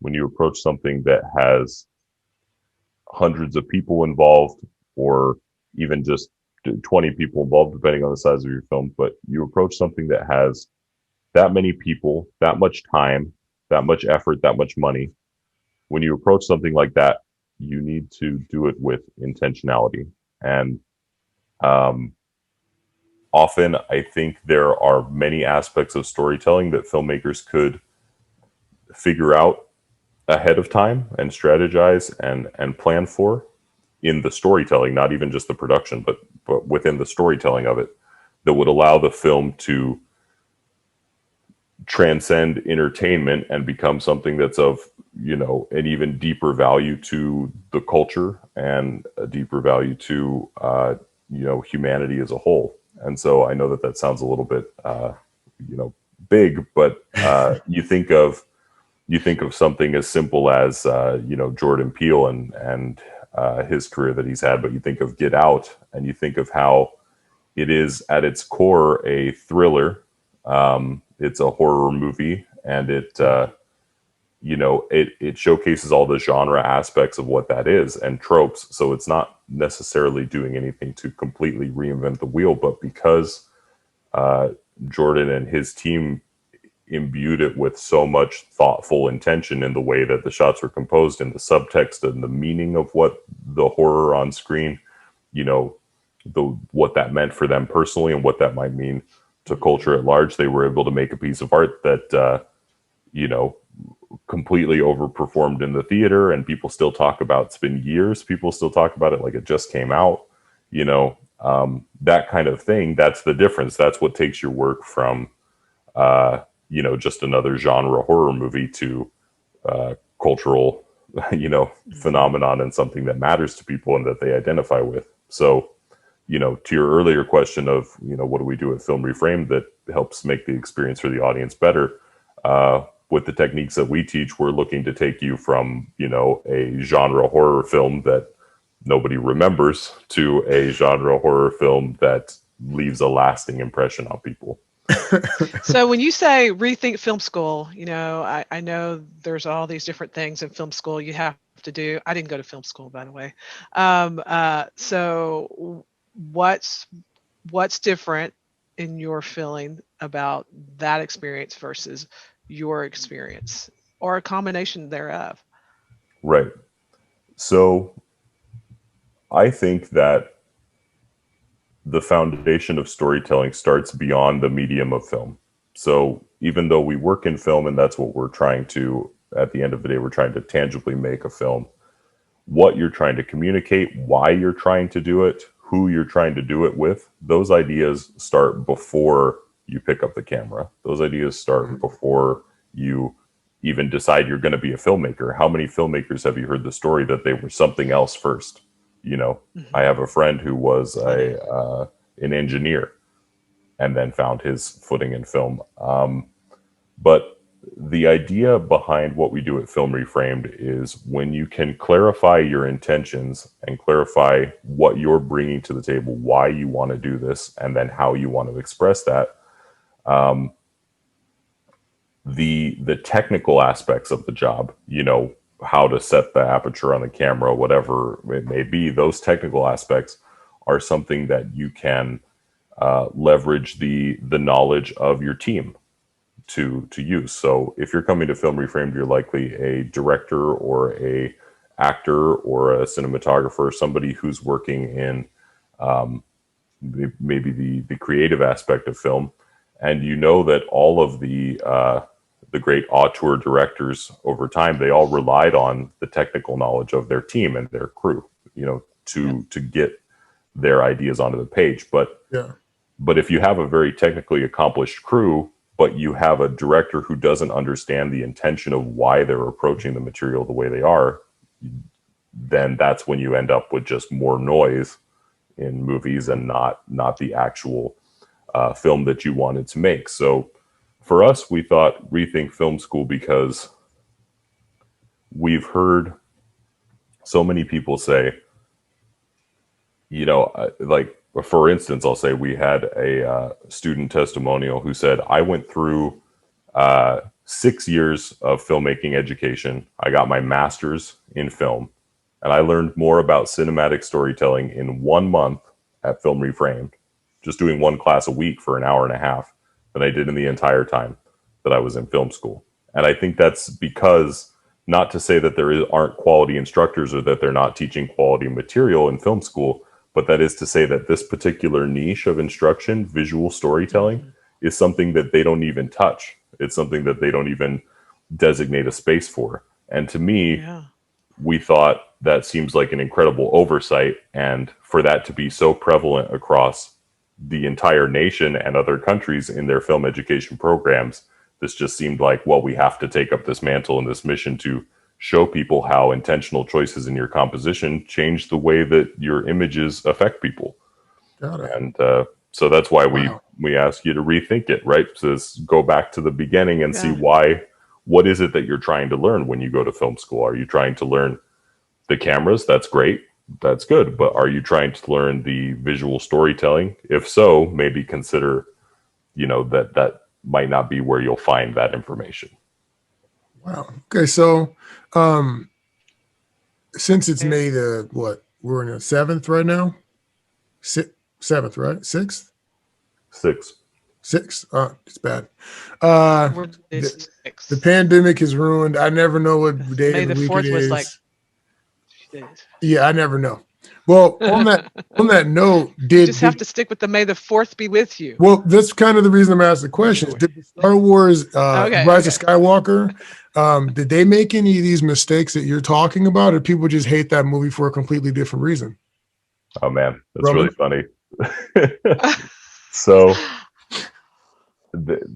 when you approach something that has hundreds of people involved, or even just 20 people involved, depending on the size of your film, but you approach something that has that many people, that much time, that much effort, that much money. When you approach something like that, you need to do it with intentionality. And um, often, I think there are many aspects of storytelling that filmmakers could figure out ahead of time and strategize and plan for in the storytelling, not even just the production, but within the storytelling of it, that would allow the film to transcend entertainment and become something that's of, an even deeper value to the culture and a deeper value to humanity as a whole. And so I know that that sounds a little bit you know big, but you think of something as simple as Jordan Peele and his career that he's had, but you think of Get Out, and you think of how it is at its core a thriller. It's a horror movie, and it showcases all the genre aspects of what that is and tropes. So it's not necessarily doing anything to completely reinvent the wheel, but because uh, Jordan and his team imbued it with so much thoughtful intention in the way that the shots were composed and the subtext and the meaning of what the horror on screen, you know, the what that meant for them personally and what that might mean to culture at large. They were able to make a piece of art that you know completely overperformed in the theater, and people still talk about. It's been years. People still talk about it like it just came out. That kind of thing. That's the difference. That's what takes your work from just another genre horror movie to cultural, phenomenon and something that matters to people and that they identify with. So, to your earlier question of, what do we do at Film Reframed that helps make the experience for the audience better? With the techniques that we teach, we're looking to take you from, a genre horror film that nobody remembers to a genre horror film that leaves a lasting impression on people. So when you say rethink film school, I know there's all these different things in film school you have to do. I didn't go to film school, by the way. So what's different in your feeling about that experience versus your experience, or a combination thereof? Right. So I think that the foundation of storytelling starts beyond the medium of film. So even though we work in film and that's what we're trying to, at the end of the day, we're trying to tangibly make a film, what you're trying to communicate, why you're trying to do it, who you're trying to do it with, those ideas start before you pick up the camera. Those ideas start before you even decide you're going to be a filmmaker. How many filmmakers have you heard the story that they were something else first? I Hmm. have a friend who was Plenty. an engineer and then found his footing in film. But the idea behind what we do at Film Reframed is when you can clarify your intentions and clarify what you're bringing to the table, why you want to do this, and then how you want to express that. The technical aspects of the job, how to set the aperture on the camera, whatever it may be, those technical aspects are something that you can leverage the knowledge of your team to use. So if you're coming to Film Reframed, you're likely a director or a actor or a cinematographer, somebody who's working in maybe the creative aspect of film, and you know that all of the great auteur directors over time, they all relied on the technical knowledge of their team and their crew, Yep. to get their ideas onto the page. But Yeah. if you have a very technically accomplished crew, but you have a director who doesn't understand the intention of why they're approaching the material the way they are, then that's when you end up with just more noise in movies and not the actual film that you wanted to make. So for us, we thought rethink film school because we've heard so many people say, like for instance, I'll say we had a student testimonial who said, I went through 6 years of filmmaking education. I got my master's in film, and I learned more about cinematic storytelling in 1 month at Film Reframed, just doing one class a week for an hour and a half, than I did in the entire time that I was in film school. And I think that's because, not to say that aren't quality instructors or that they're not teaching quality material in film school, but that is to say that this particular niche of instruction, visual storytelling, is something that they don't even touch. It's something that they don't even designate a space for. And to me, Yeah. we thought that seems like an incredible oversight. And for that to be so prevalent across the entire nation and other countries in their film education programs, this just seemed like, well, we have to take up this mantle and this mission to show people how intentional choices in your composition change the way that your images affect people. Got it. And so that's why Wow. we ask you to rethink it, right? So go back to the beginning and see Yeah. what is it that you're trying to learn when you go to film school? Are you trying to learn the cameras? That's great. That's good. But are you trying to learn the visual storytelling? If so, maybe consider, that might not be where you'll find that information. Wow. Okay. So, since it's May the what? We're in the 7th right now. 7th, right? 6th. 6. 6th. It's bad. We're The pandemic has ruined. I never know what day May of the the week 4th it was is. like, Yeah, I never know. Well, on that note, you just have to stick with the May the 4th be with you. Well, that's kind of the reason I'm asking the question. Did the Star Wars Rise of Skywalker, did they make any of these mistakes that you're talking about, or people just hate that movie for a completely different reason? Oh man, that's Roman? really funny. So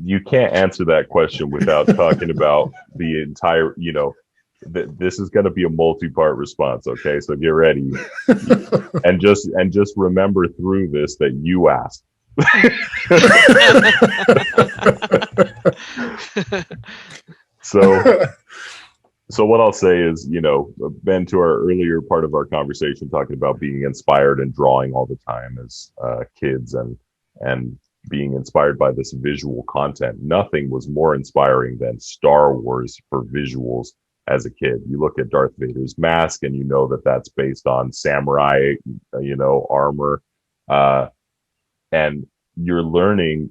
you can't answer that question without talking about the entire, this is going to be a multi-part response. Okay. So get ready and just remember through this that you asked. So what I'll say is, Ben, to our earlier part of our conversation, talking about being inspired and drawing all the time as kids and being inspired by this visual content. Nothing was more inspiring than Star Wars for visuals as a kid. You look at Darth Vader's mask and you know that that's based on samurai, armor. And you're learning,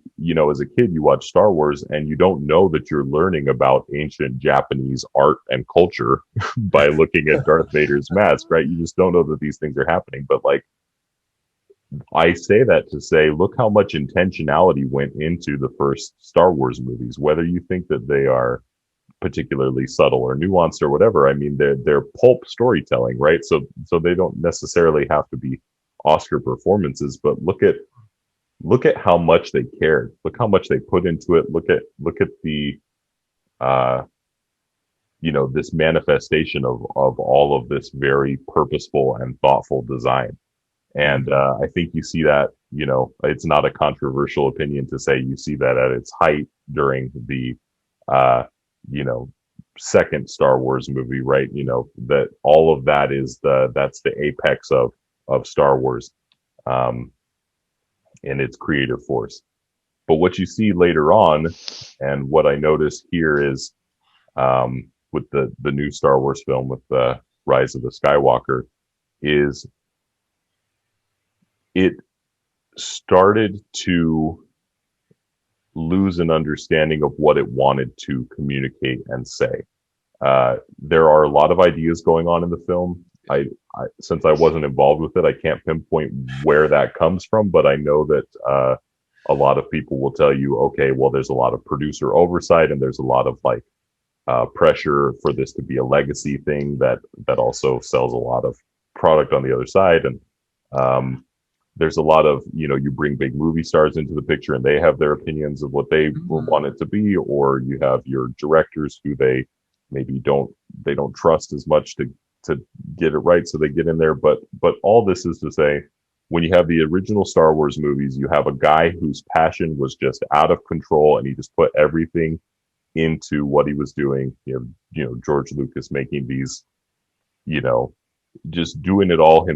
as a kid, you watch Star Wars and you don't know that you're learning about ancient Japanese art and culture by looking at Darth Vader's mask, right? You just don't know that these things are happening. But I say that to say, look how much intentionality went into the first Star Wars movies, whether you think that they are particularly subtle or nuanced or whatever. I mean, they're pulp storytelling, right? So they don't necessarily have to be Oscar performances, but look at how much they cared. Look how much they put into it. Look at the this manifestation of all of this very purposeful and thoughtful design. And I think you see that, it's not a controversial opinion to say you see that at its height during the second Star Wars movie, right? That all of that that's the apex of Star Wars. And its creative force. But what you see later on, and what I noticed here is with the new Star Wars film with the Rise of the Skywalker, is it started to lose an understanding of what it wanted to communicate and say. There are a lot of ideas going on in the film. Since I wasn't involved with it, I can't pinpoint where that comes from, but I know that a lot of people will tell you, okay, well, there's a lot of producer oversight and there's a lot of pressure for this to be a legacy thing that also sells a lot of product on the other side. And there's a lot of, you bring big movie stars into the picture and they have their opinions of what they want it to be, or you have your directors who they maybe don't trust as much to get it right, so they get in there. But all this is to say, when you have the original Star Wars movies, you have a guy whose passion was just out of control and he just put everything into what he was doing. George Lucas making these, just doing it all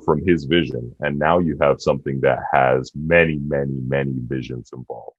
from his vision. And now you have something that has many, many, many visions involved.